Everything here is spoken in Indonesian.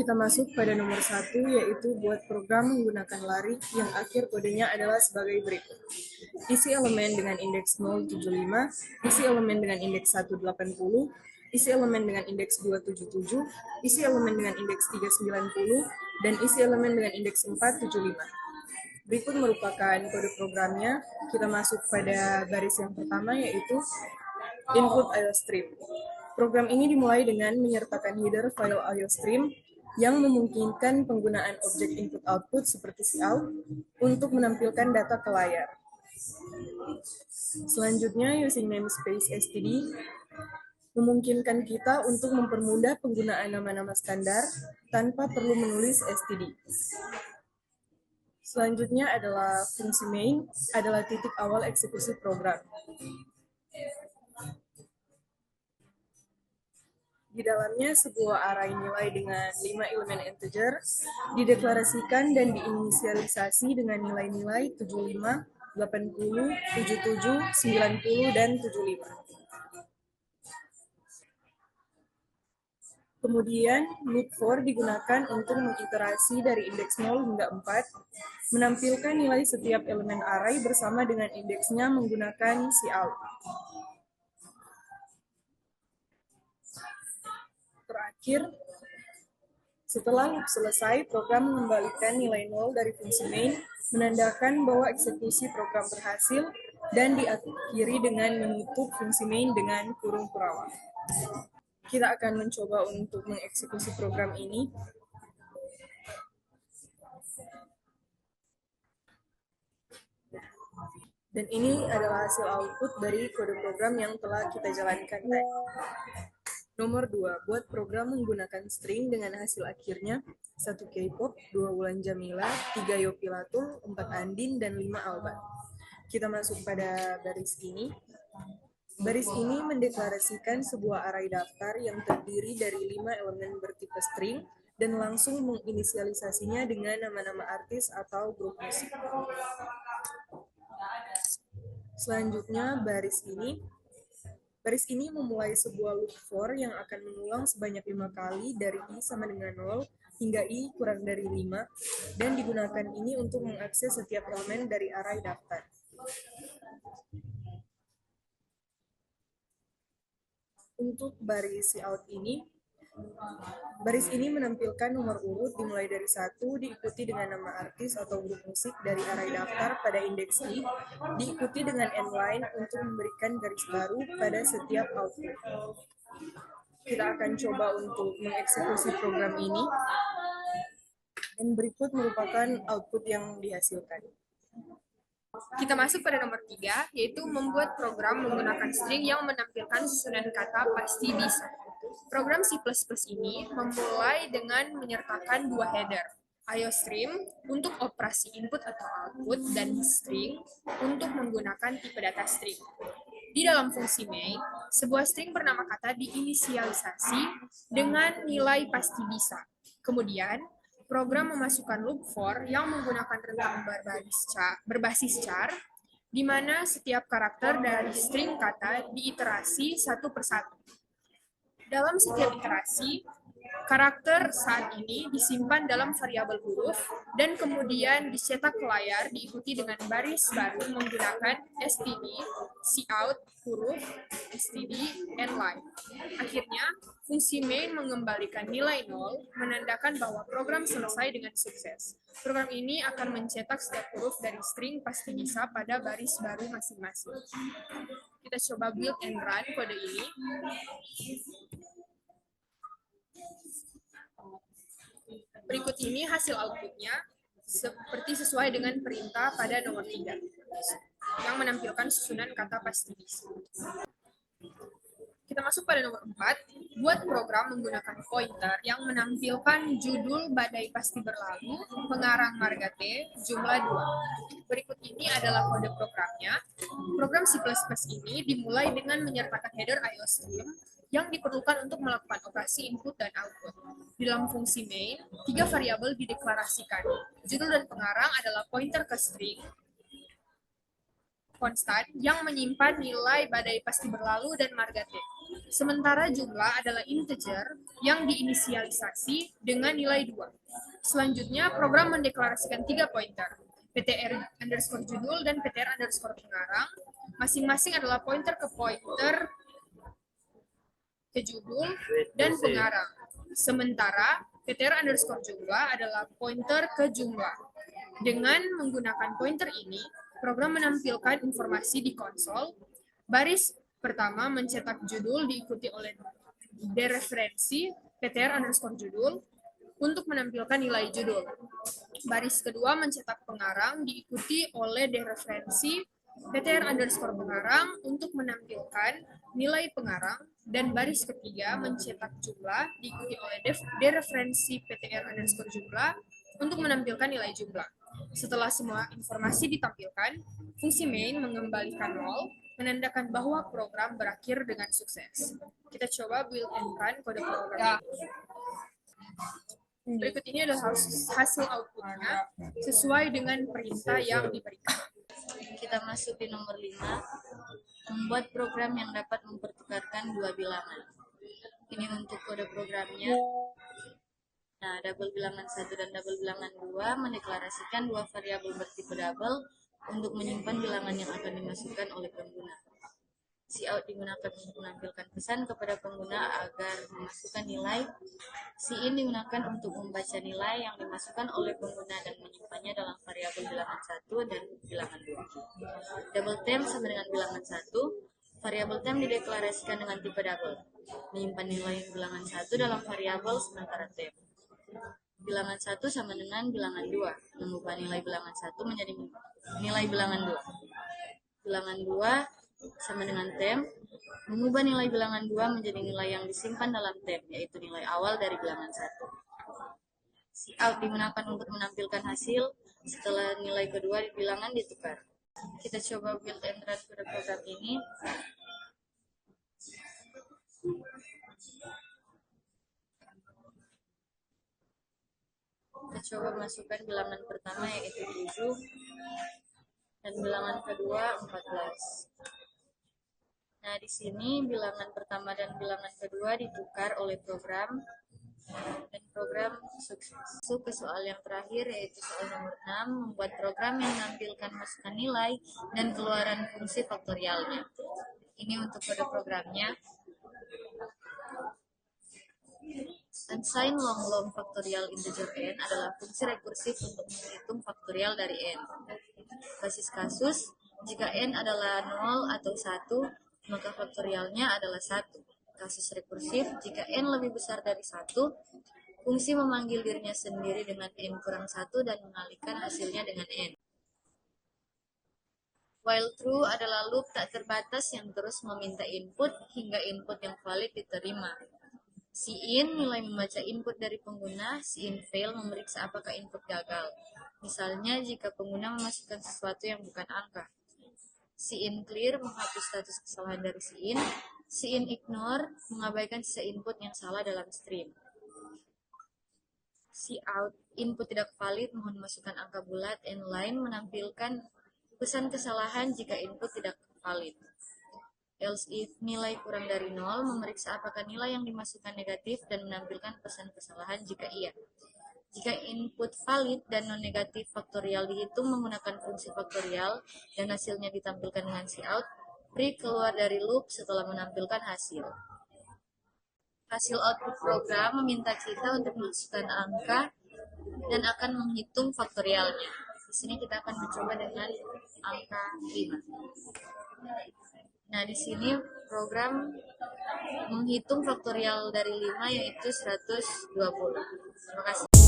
Kita masuk pada nomor 1, yaitu buat program menggunakan lari yang akhir kodenya adalah sebagai berikut. Isi elemen dengan indeks 075, isi elemen dengan indeks 180, isi elemen dengan indeks 277, isi elemen dengan indeks 390, dan isi elemen dengan indeks 475. Berikut merupakan kode programnya. Kita masuk pada baris yang pertama, yaitu input IOStream. Program ini dimulai dengan menyertakan header file IOStream yang memungkinkan penggunaan objek input-output seperti cout untuk menampilkan data ke layar. Selanjutnya, using namespace std memungkinkan kita untuk mempermudah penggunaan nama-nama standar tanpa perlu menulis std. Selanjutnya adalah fungsi main, adalah titik awal eksekusi program. Di dalamnya sebuah array nilai dengan 5 elemen integer dideklarasikan dan diinisialisasi dengan nilai-nilai 75, 80, 77, 90, dan 75. Kemudian, loop for digunakan untuk mengiterasi dari indeks 0 hingga 4, menampilkan nilai setiap elemen array bersama dengan indeksnya menggunakan cout. Terakhir, setelah loop selesai, program mengembalikan nilai 0 dari fungsi main, menandakan bahwa eksekusi program berhasil, dan diakhiri dengan menutup fungsi main dengan kurung kurawal. Kita akan mencoba untuk mengeksekusi program ini. Dan ini adalah hasil output dari kode program yang telah kita jalankan tadi. Nomor 2, buat program menggunakan string dengan hasil akhirnya 1 K-pop, 2 Wulan Jamila, 3 Yopilatul, 4 Andin, dan 5 Alban. Kita masuk pada baris ini. Baris ini mendeklarasikan sebuah array daftar yang terdiri dari 5 elemen bertipe string dan langsung menginisialisasinya dengan nama-nama artis atau grup musik. Selanjutnya, baris ini memulai sebuah loop for yang akan mengulang sebanyak 5 kali dari i sama dengan 0 hingga i kurang dari 5, dan digunakan ini untuk mengakses setiap elemen dari array daftar. Untuk baris cout ini, baris ini menampilkan nomor urut dimulai dari 1, diikuti dengan nama artis atau grup musik dari array daftar pada indeks i, diikuti dengan endline untuk memberikan garis baru pada setiap output. Kita akan coba untuk mengeksekusi program ini, dan berikut merupakan output yang dihasilkan. Kita masuk pada nomor 3, yaitu membuat program menggunakan string yang menampilkan susunan kata pasti bisa. Program C++ ini memulai dengan menyertakan dua header, IOStream untuk operasi input atau output, dan string untuk menggunakan tipe data string. Di dalam fungsi main, sebuah string bernama kata diinisialisasi dengan nilai pasti bisa. Kemudian, program memasukkan loop for yang menggunakan rentang berbasis char, di mana setiap karakter dari string kata diiterasi satu persatu. Dalam setiap iterasi, karakter saat ini disimpan dalam variabel huruf dan kemudian dicetak ke layar diikuti dengan baris baru menggunakan std, cout, huruf, std, endline. Akhirnya, fungsi main mengembalikan nilai 0, menandakan bahwa program selesai dengan sukses. Program ini akan mencetak setiap huruf dari string pasti bisa pada baris baru masing-masing. Kita coba build and run kode ini. Berikut ini hasil outputnya sesuai dengan perintah pada nomor 3 yang menampilkan susunan kata pasti bisa. Kita masuk pada nomor 4, buat program menggunakan pointer yang menampilkan judul badai pasti berlalu, pengarang Marga T, jumlah 2. Berikut ini adalah kode programnya. Program C++ ini dimulai dengan menyertakan header IOStream yang diperlukan untuk melakukan operasi input dan output. Di dalam fungsi main, 3 variabel dideklarasikan. Judul dan pengarang adalah pointer ke string konstan yang menyimpan nilai badai pasti berlalu dan Marga T. Sementara jumlah adalah integer yang diinisialisasi dengan nilai 2. Selanjutnya, program mendeklarasikan 3 pointer, ptr underscore judul dan ptr underscore pengarang. Masing-masing adalah pointer ke judul dan pengarang. Sementara ptr underscore jumlah adalah pointer ke jumlah. Dengan menggunakan pointer ini, program menampilkan informasi di konsol. Baris pertama mencetak judul diikuti oleh dereferensi ptr underscore judul untuk menampilkan nilai judul. Baris kedua mencetak pengarang diikuti oleh dereferensi ptr underscore pengarang untuk menampilkan nilai pengarang, dan baris ketiga mencetak jumlah diikuti oleh dereferensi ptr underscore jumlah untuk menampilkan nilai jumlah. Setelah semua informasi ditampilkan, fungsi main mengembalikan nol, menandakan bahwa program berakhir dengan sukses. Kita coba build and run kode program. Berikut ini adalah hasil outputnya sesuai dengan perintah yang diberikan. Kita masuk di nomor 5, membuat program yang dapat mempertukarkan dua bilangan. Ini untuk kode programnya. Nah, double bilangan 1 dan double bilangan 2 mendeklarasikan dua variabel bertipe double untuk menyimpan bilangan yang akan dimasukkan oleh pengguna. Cout digunakan untuk menampilkan pesan kepada pengguna agar memasukkan nilai. Cin digunakan untuk membaca nilai yang dimasukkan oleh pengguna dan menyimpannya dalam variabel bilangan 1 dan bilangan 2. Double temp sama dengan bilangan 1. Variabel temp dideklarasikan dengan tipe double, menyimpan nilai bilangan 1 dalam variabel sementara temp. Bilangan 1 sama dengan bilangan 2, mengubah nilai bilangan 1 menjadi nilai bilangan 2. Bilangan 2 sama dengan temp, mengubah nilai bilangan 2 menjadi nilai yang disimpan dalam temp, yaitu nilai awal dari bilangan 1. Cout digunakan untuk menampilkan hasil setelah nilai kedua di bilangan ditukar. Kita coba build and run pada program ini. Kita coba masukkan bilangan pertama yaitu 7 dan bilangan kedua 14. Nah, di sini bilangan pertama dan bilangan kedua ditukar oleh program dan program sukses. Masuk ke soal yang terakhir yaitu soal nomor 6, membuat program yang menampilkan masukan nilai dan keluaran fungsi faktorialnya. Ini untuk kode programnya. Unsigned long factorial integer n adalah fungsi rekursif untuk menghitung faktorial dari n. Basis kasus, jika n adalah 0 atau 1, maka faktorialnya adalah 1. Kasus rekursif, jika n lebih besar dari 1, fungsi memanggil dirinya sendiri dengan n kurang 1 dan mengalihkan hasilnya dengan n. While true adalah loop tak terbatas yang terus meminta input hingga input yang valid diterima. Cin nilai membaca input dari pengguna, cin fail memeriksa apakah input gagal. Misalnya jika pengguna memasukkan sesuatu yang bukan angka. Cin clear menghapus status kesalahan dari cin ignore mengabaikan sisa input yang salah dalam stream. Cout input tidak valid mohon masukkan angka bulat, line menampilkan pesan kesalahan jika input tidak valid. Else if nilai kurang dari 0 memeriksa apakah nilai yang dimasukkan negatif dan menampilkan pesan kesalahan jika iya. Jika input valid dan non-negatif faktorial dihitung menggunakan fungsi faktorial dan hasilnya ditampilkan dengan cout, break keluar dari loop setelah menampilkan hasil. Hasil output program meminta kita untuk memasukkan angka dan akan menghitung faktorialnya. Di sini kita akan mencoba dengan angka 5. Nah, di sini program menghitung faktorial dari 5 yaitu 120. Terima kasih.